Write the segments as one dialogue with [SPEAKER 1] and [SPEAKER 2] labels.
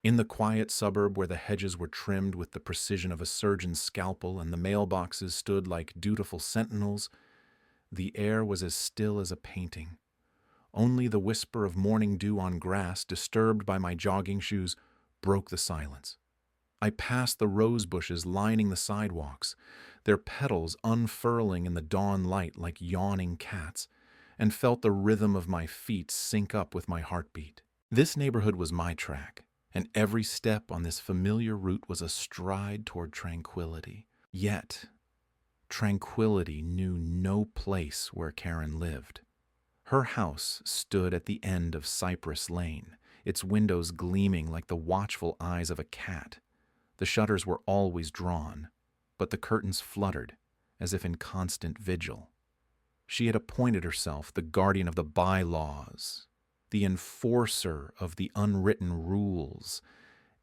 [SPEAKER 1] In the quiet suburb where the hedges were trimmed with the precision of a surgeon's scalpel and the mailboxes stood like dutiful sentinels, the air was as still as a painting. Only the whisper of morning dew on grass, disturbed by my jogging shoes, broke the silence. I passed the rose bushes lining the sidewalks, their petals unfurling in the dawn light like yawning cats, and felt the rhythm of my feet sync up with my heartbeat. This neighborhood was my track, and every step on this familiar route was a stride toward tranquility. Yet, tranquility knew no place where Karen lived. Her house stood at the end of Cypress Lane, its windows gleaming like the watchful eyes of a cat. The shutters were always drawn, but the curtains fluttered, as if in constant vigil. She had appointed herself the guardian of the bylaws, the enforcer of the unwritten rules,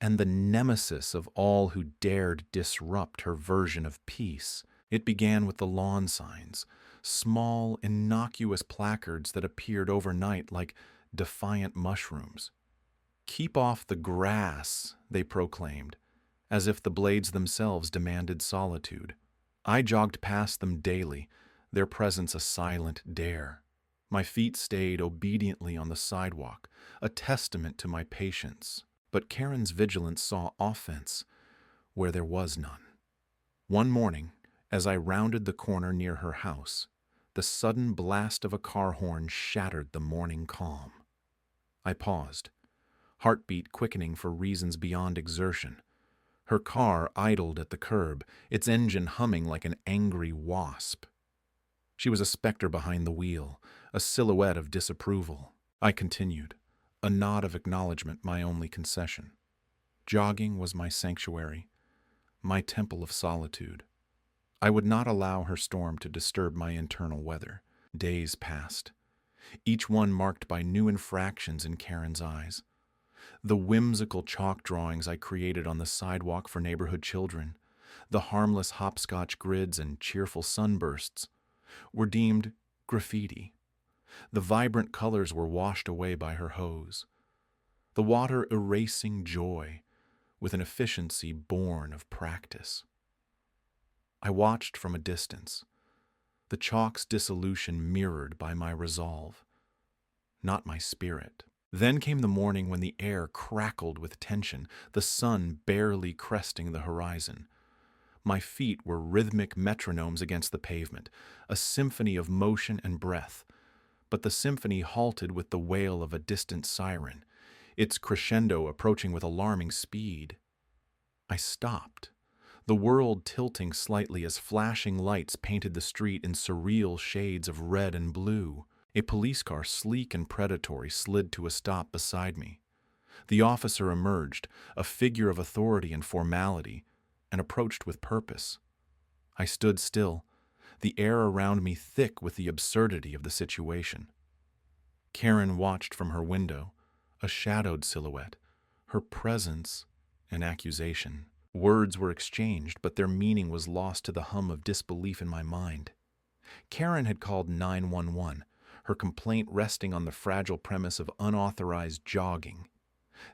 [SPEAKER 1] and the nemesis of all who dared disrupt her version of peace. It began with the lawn signs, small, innocuous placards that appeared overnight like defiant mushrooms. "Keep off the grass," they proclaimed, as if the blades themselves demanded solitude. I jogged past them daily, their presence a silent dare. My feet stayed obediently on the sidewalk, a testament to my patience. But Karen's vigilance saw offense where there was none. One morning, as I rounded the corner near her house, the sudden blast of a car horn shattered the morning calm. I paused, heartbeat quickening for reasons beyond exertion. Her car idled at the curb, its engine humming like an angry wasp. She was a specter behind the wheel, a silhouette of disapproval. I continued, a nod of acknowledgement my only concession. Jogging was my sanctuary, my temple of solitude. I would not allow her storm to disturb my internal weather. Days passed, each one marked by new infractions in Karen's eyes. The whimsical chalk drawings I created on the sidewalk for neighborhood children, the harmless hopscotch grids and cheerful sunbursts, were deemed graffiti. The vibrant colors were washed away by her hose, the water erasing joy with an efficiency born of practice. I watched from a distance, the chalk's dissolution mirrored by my resolve, not my spirit. Then came the morning when the air crackled with tension, the sun barely cresting the horizon. My feet were rhythmic metronomes against the pavement, a symphony of motion and breath. But the symphony halted with the wail of a distant siren, its crescendo approaching with alarming speed. I stopped, the world tilting slightly as flashing lights painted the street in surreal shades of red and blue. A police car, sleek and predatory, slid to a stop beside me. The officer emerged, a figure of authority and formality, and approached with purpose. I stood still, the air around me thick with the absurdity of the situation. Karen watched from her window, a shadowed silhouette, her presence an accusation. Words were exchanged, but their meaning was lost to the hum of disbelief in my mind. Karen had called 911, her complaint resting on the fragile premise of unauthorized jogging.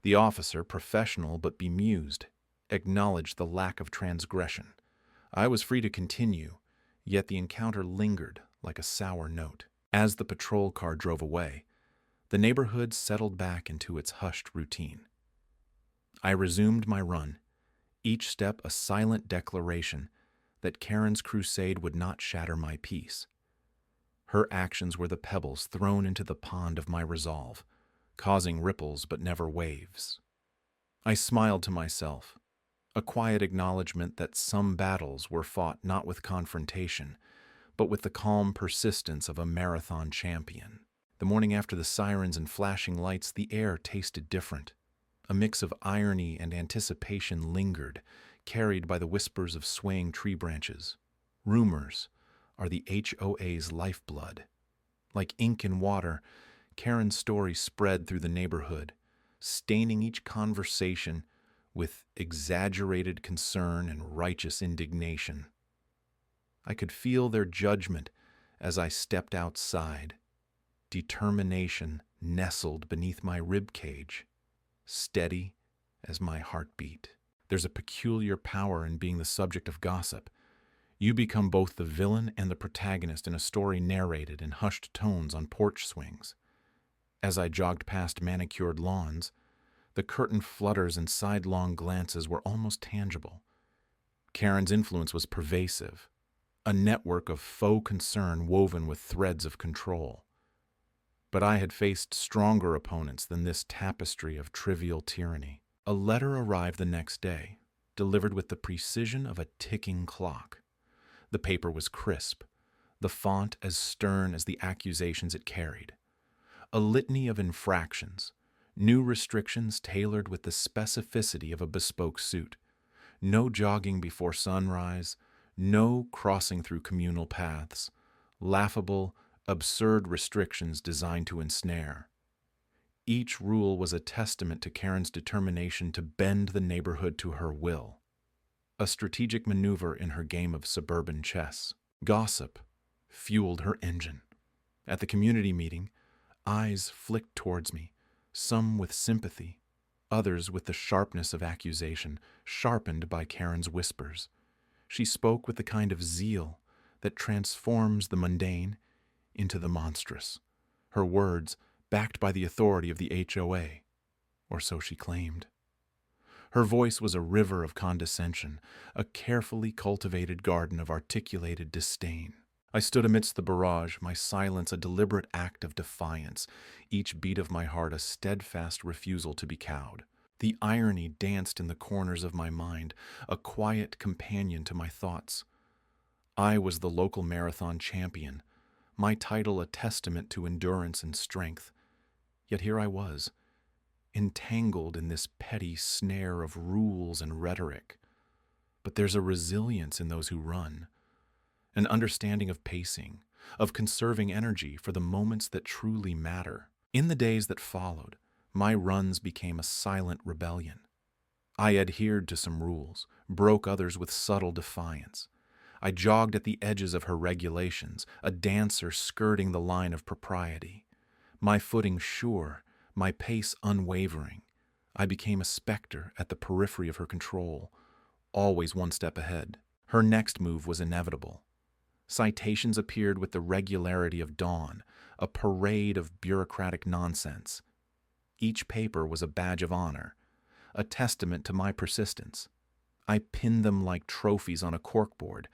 [SPEAKER 1] The officer, professional but bemused, acknowledged the lack of transgression. I was free to continue, yet the encounter lingered like a sour note. As the patrol car drove away, the neighborhood settled back into its hushed routine. I resumed my run, each step a silent declaration that Karen's crusade would not shatter my peace. Her actions were the pebbles thrown into the pond of my resolve, causing ripples but never waves. I smiled to myself, a quiet acknowledgement that some battles were fought not with confrontation, but with the calm persistence of a marathon champion. The morning after the sirens and flashing lights, the air tasted different. A mix of irony and anticipation lingered, carried by the whispers of swaying tree branches. Rumors are the HOA's lifeblood. Like ink in water, Karen's story spread through the neighborhood, staining each conversation with exaggerated concern and righteous indignation. I could feel their judgment as I stepped outside, determination nestled beneath my rib cage, steady as my heart beat. There's a peculiar power in being the subject of gossip. You become both the villain and the protagonist in a story narrated in hushed tones on porch swings. As I jogged past manicured lawns, the curtain flutters and sidelong glances were almost tangible. Karen's influence was pervasive, a network of faux concern woven with threads of control. But I had faced stronger opponents than this tapestry of trivial tyranny. A letter arrived the next day, delivered with the precision of a ticking clock. The paper was crisp, the font as stern as the accusations it carried. A litany of infractions, new restrictions tailored with the specificity of a bespoke suit. No jogging before sunrise, no crossing through communal paths, laughable, absurd restrictions designed to ensnare. Each rule was a testament to Karen's determination to bend the neighborhood to her will, a strategic maneuver in her game of suburban chess. Gossip fueled her engine. At the community meeting, eyes flicked towards me, some with sympathy, others with the sharpness of accusation, sharpened by Karen's whispers. She spoke with the kind of zeal that transforms the mundane into the monstrous, her words backed by the authority of the HOA, or so she claimed. Her voice was a river of condescension, a carefully cultivated garden of articulated disdain. I stood amidst the barrage, my silence a deliberate act of defiance, each beat of my heart a steadfast refusal to be cowed. The irony danced in the corners of my mind, a quiet companion to my thoughts. I was the local marathon champion, my title a testament to endurance and strength. Yet here I was, entangled in this petty snare of rules and rhetoric. But there's a resilience in those who run, an understanding of pacing, of conserving energy for the moments that truly matter. In the days that followed, my runs became a silent rebellion. I adhered to some rules, broke others with subtle defiance. I jogged at the edges of her regulations, a dancer skirting the line of propriety. My footing sure, my pace unwavering. I became a specter at the periphery of her control, always one step ahead. Her next move was inevitable. Citations appeared with the regularity of dawn, a parade of bureaucratic nonsense. Each paper was a badge of honor, a testament to my persistence. I pinned them like trophies on a corkboard,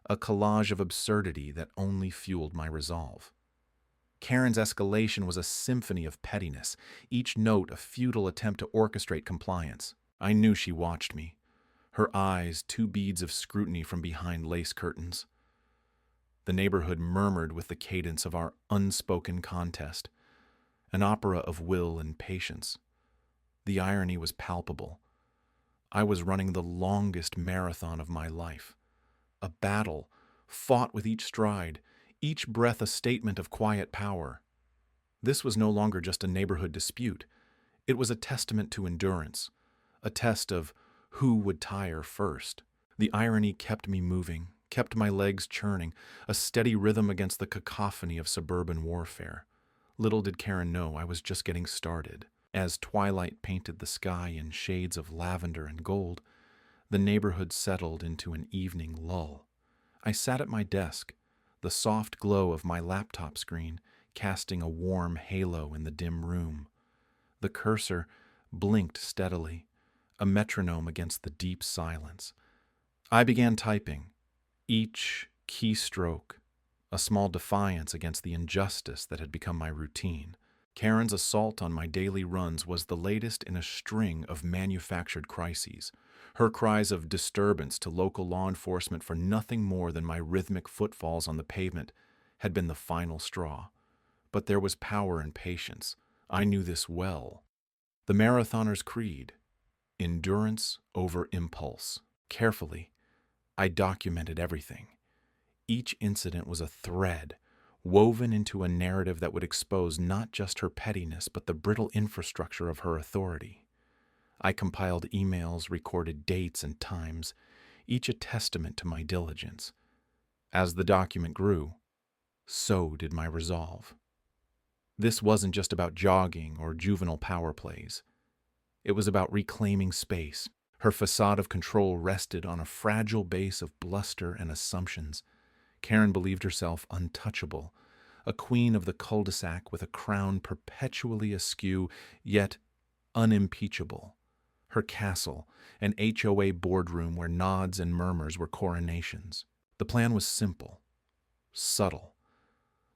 [SPEAKER 1] a collage of absurdity that only fueled my resolve. Karen's escalation was a symphony of pettiness, each note a futile attempt to orchestrate compliance. I knew she watched me, her eyes two beads of scrutiny from behind lace curtains. The neighborhood murmured with the cadence of our unspoken contest, an opera of will and patience. The irony was palpable. I was running the longest marathon of my life, a battle fought with each stride, each breath a statement of quiet power. This was no longer just a neighborhood dispute. It was a testament to endurance, a test of who would tire first. The irony kept me moving, kept my legs churning, a steady rhythm against the cacophony of suburban warfare. Little did Karen know I was just getting started. As twilight painted the sky in shades of lavender and gold, the neighborhood settled into an evening lull. I sat at my desk, the soft glow of my laptop screen casting a warm halo in the dim room. The cursor blinked steadily, a metronome against the deep silence. I began typing, each keystroke a small defiance against the injustice that had become my routine. Karen's assault on my daily runs was the latest in a string of manufactured crises. Her cries of disturbance to local law enforcement for nothing more than my rhythmic footfalls on the pavement had been the final straw. But there was power in patience. I knew this well. The marathoner's creed: endurance over impulse. Carefully, I documented everything. Each incident was a thread, woven into a narrative that would expose not just her pettiness, but the brittle infrastructure of her authority. I compiled emails, recorded dates and times, each a testament to my diligence. As the document grew, so did my resolve. This wasn't just about jogging or juvenile power plays. It was about reclaiming space. Her facade of control rested on a fragile base of bluster and assumptions. Karen believed herself untouchable, a queen of the cul-de-sac with a crown perpetually askew, yet unimpeachable. Her castle, an HOA boardroom where nods and murmurs were coronations. The plan was simple, subtle,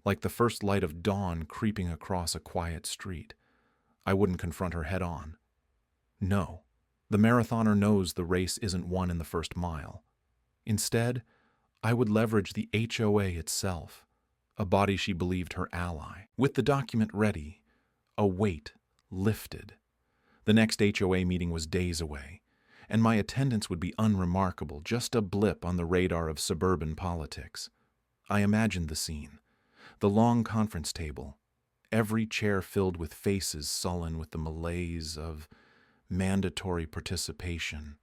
[SPEAKER 1] like the first light of dawn creeping across a quiet street. I wouldn't confront her head on. No, the marathoner knows the race isn't won in the first mile. Instead, I would leverage the HOA itself, a body she believed her ally. With the document ready, a weight lifted. The next HOA meeting was days away, and my attendance would be unremarkable, just a blip on the radar of suburban politics. I imagined the scene. The long conference table, every chair filled with faces sullen with the malaise of mandatory participation.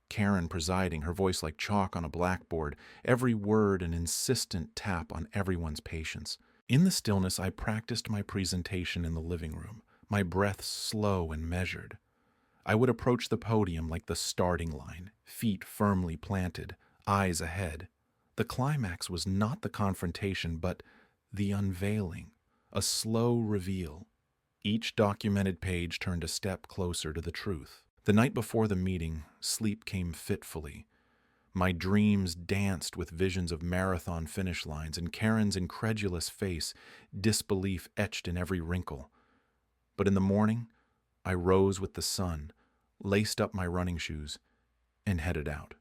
[SPEAKER 1] Karen presiding, her voice like chalk on a blackboard, every word an insistent tap on everyone's patience. In the stillness, I practiced my presentation in the living room, my breath slow and measured. I would approach the podium like the starting line, feet firmly planted, eyes ahead. The climax was not the confrontation, but the unveiling, a slow reveal. Each documented page turned a step closer to the truth. The night before the meeting, sleep came fitfully. My dreams danced with visions of marathon finish lines, and Karen's incredulous face, disbelief etched in every wrinkle. But in the morning, I rose with the sun, laced up my running shoes, and headed out.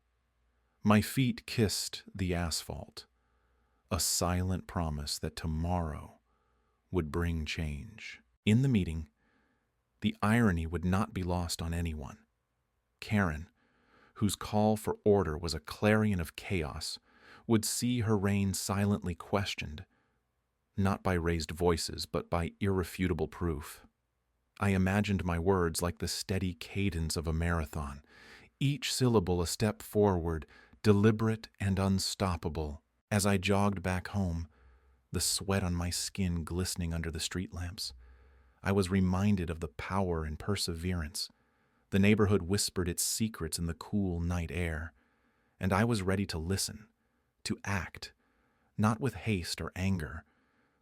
[SPEAKER 1] My feet kissed the asphalt, a silent promise that tomorrow would bring change. In the meeting, the irony would not be lost on anyone. Karen, whose call for order was a clarion of chaos, would see her reign silently questioned, not by raised voices, but by irrefutable proof. I imagined my words like the steady cadence of a marathon, each syllable a step forward, deliberate and unstoppable. As I jogged back home, the sweat on my skin glistening under the street lamps, I was reminded of the power and perseverance. The neighborhood whispered its secrets in the cool night air, and I was ready to listen, to act, not with haste or anger,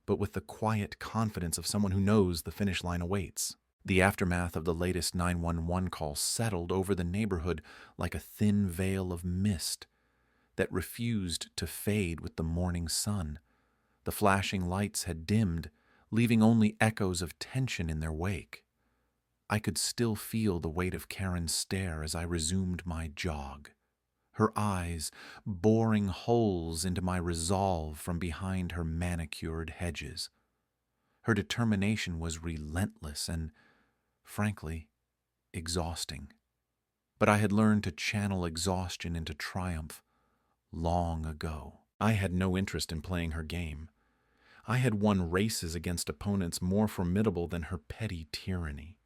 [SPEAKER 1] but with the quiet confidence of someone who knows the finish line awaits. The aftermath of the latest 911 call settled over the neighborhood like a thin veil of mist that refused to fade with the morning sun. The flashing lights had dimmed, leaving only echoes of tension in their wake. I could still feel the weight of Karen's stare as I resumed my jog, her eyes boring holes into my resolve from behind her manicured hedges. Her determination was relentless and, frankly, exhausting. But I had learned to channel exhaustion into triumph long ago. I had no interest in playing her game. I had won races against opponents more formidable than her petty tyranny.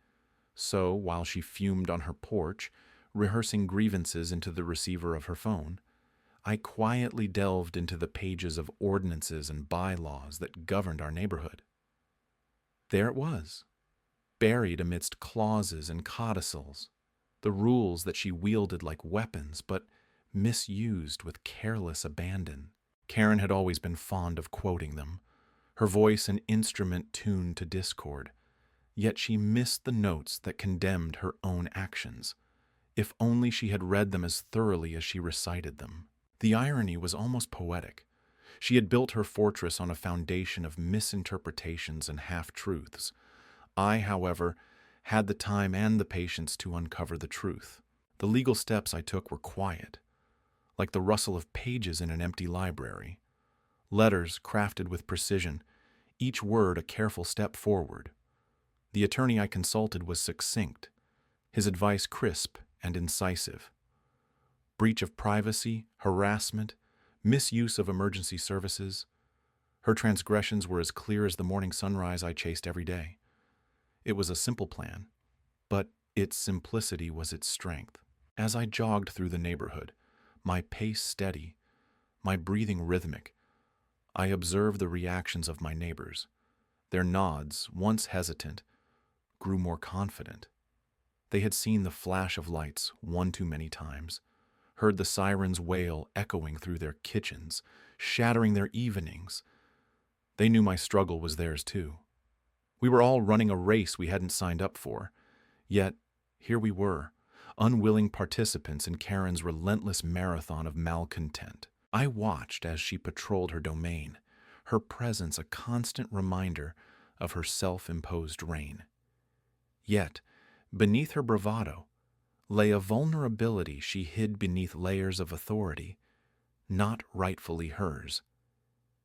[SPEAKER 1] So, while she fumed on her porch, rehearsing grievances into the receiver of her phone, I quietly delved into the pages of ordinances and bylaws that governed our neighborhood. There it was, buried amidst clauses and codicils, the rules that she wielded like weapons, but misused with careless abandon. Karen had always been fond of quoting them, her voice an instrument tuned to discord. Yet she missed the notes that condemned her own actions. If only she had read them as thoroughly as she recited them. The irony was almost poetic. She had built her fortress on a foundation of misinterpretations and half-truths. I, however, had the time and the patience to uncover the truth. The legal steps I took were quiet, like the rustle of pages in an empty library. Letters crafted with precision, each word a careful step forward. The attorney I consulted was succinct, his advice crisp and incisive. Breach of privacy, harassment, misuse of emergency services. Her transgressions were as clear as the morning sunrise I chased every day. It was a simple plan, but its simplicity was its strength. As I jogged through the neighborhood, my pace steady, my breathing rhythmic, I observed the reactions of my neighbors. Their nods, once hesitant, grew more confident. They had seen the flash of lights one too many times, heard the sirens wail echoing through their kitchens, shattering their evenings. They knew my struggle was theirs too. We were all running a race we hadn't signed up for, yet here we were, unwilling participants in Karen's relentless marathon of malcontent. I watched as she patrolled her domain, her presence a constant reminder of her self-imposed reign. Yet, beneath her bravado, lay a vulnerability she hid beneath layers of authority, not rightfully hers.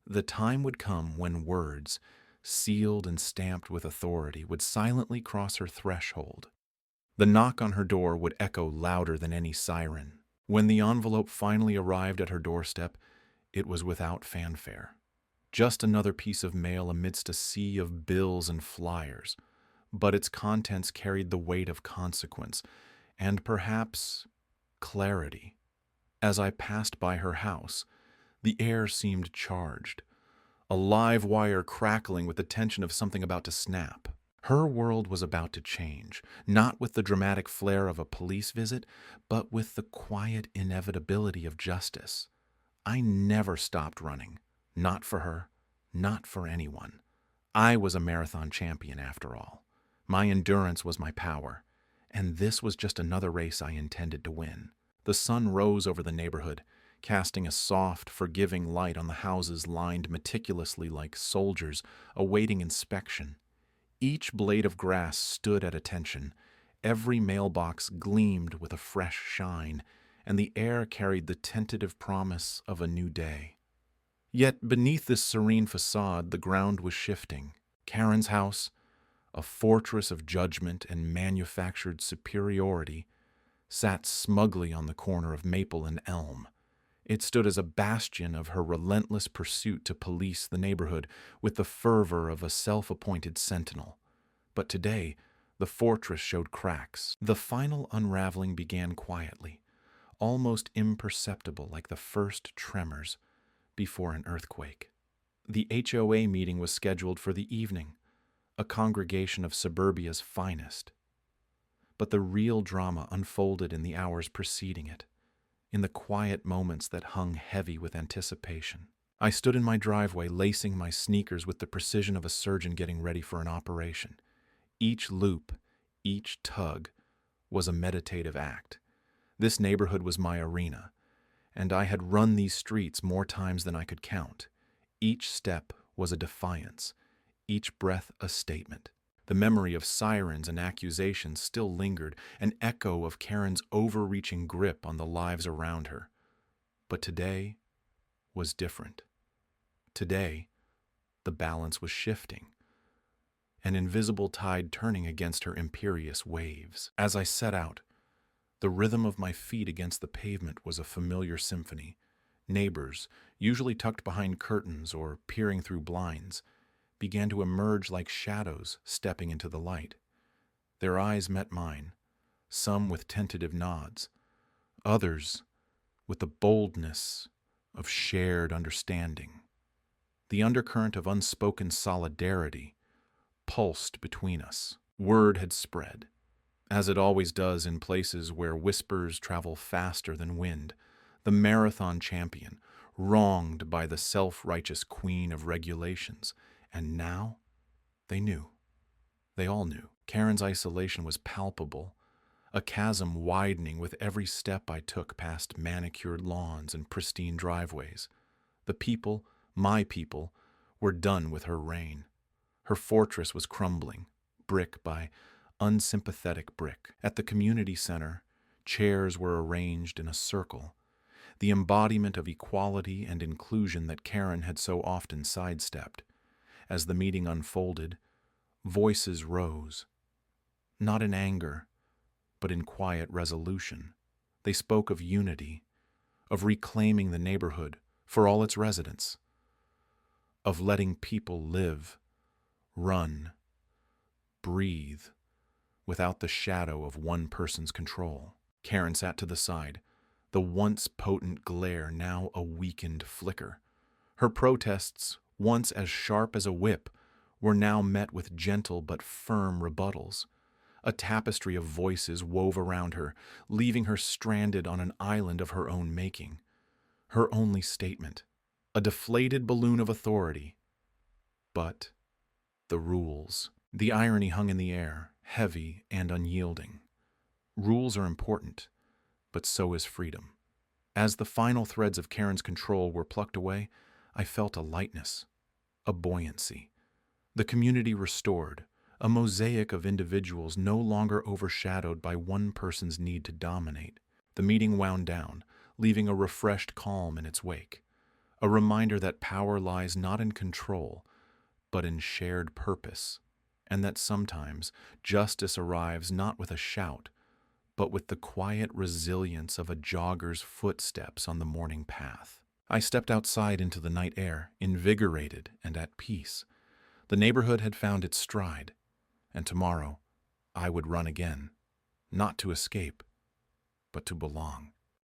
[SPEAKER 1] The time would come when words, sealed and stamped with authority, would silently cross her threshold. The knock on her door would echo louder than any siren. When the envelope finally arrived at her doorstep, it was without fanfare. Just another piece of mail amidst a sea of bills and flyers, but its contents carried the weight of consequence and perhaps clarity. As I passed by her house, the air seemed charged, a live wire crackling with the tension of something about to snap. Her world was about to change, not with the dramatic flair of a police visit, but with the quiet inevitability of justice. I never stopped running, not for her, not for anyone. I was a marathon champion after all. My endurance was my power, and this was just another race I intended to win. The sun rose over the neighborhood, casting a soft, forgiving light on the houses lined meticulously like soldiers awaiting inspection. Each blade of grass stood at attention, every mailbox gleamed with a fresh shine, and the air carried the tentative promise of a new day. Yet beneath this serene facade, the ground was shifting. Karen's house, a fortress of judgment and manufactured superiority, sat smugly on the corner of Maple and Elm. It stood as a bastion of her relentless pursuit to police the neighborhood with the fervor of a self-appointed sentinel. But today, the fortress showed cracks. The final unraveling began quietly, almost imperceptible like the first tremors before an earthquake. The HOA meeting was scheduled for the evening, a congregation of suburbia's finest. But the real drama unfolded in the hours preceding it, in the quiet moments that hung heavy with anticipation. I stood in my driveway, lacing my sneakers with the precision of a surgeon getting ready for an operation. Each loop, each tug, was a meditative act. This neighborhood was my arena, and I had run these streets more times than I could count. Each step was a defiance, each breath a statement. The memory of sirens and accusations still lingered, an echo of Karen's overreaching grip on the lives around her. But today was different. Today, the balance was shifting, an invisible tide turning against her imperious waves. As I set out, the rhythm of my feet against the pavement was a familiar symphony. Neighbors, usually tucked behind curtains or peering through blinds, began to emerge like shadows stepping into the light. Their eyes met mine, some with tentative nods, others with the boldness of shared understanding. The undercurrent of unspoken solidarity pulsed between us. Word had spread, as it always does in places where whispers travel faster than wind. The marathon champion, wronged by the self-righteous queen of regulations. And now, they knew. They all knew. Karen's isolation was palpable, a chasm widening with every step I took past manicured lawns and pristine driveways. The people, my people, were done with her reign. Her fortress was crumbling, brick by unsympathetic brick. At the community center, chairs were arranged in a circle, the embodiment of equality and inclusion that Karen had so often sidestepped. As the meeting unfolded, voices rose, not in anger, but in quiet resolution. They spoke of unity, of reclaiming the neighborhood for all its residents, of letting people live, run, breathe, without the shadow of one person's control. Karen sat to the side, the once potent glare now a weakened flicker. Her protests, once as sharp as a whip, were now met with gentle but firm rebuttals. A tapestry of voices wove around her, leaving her stranded on an island of her own making. Her only statement, a deflated balloon of authority. But the rules. The irony hung in the air, heavy and unyielding. Rules are important, but so is freedom. As the final threads of Karen's control were plucked away, I felt a lightness, a buoyancy. The community restored, a mosaic of individuals no longer overshadowed by one person's need to dominate. The meeting wound down, leaving a refreshed calm in its wake, a reminder that power lies not in control, but in shared purpose, and that sometimes justice arrives not with a shout, but with the quiet resilience of a jogger's footsteps on the morning path. I stepped outside into the night air, invigorated and at peace. The neighborhood had found its stride, and tomorrow I would run again, not to escape, but to belong.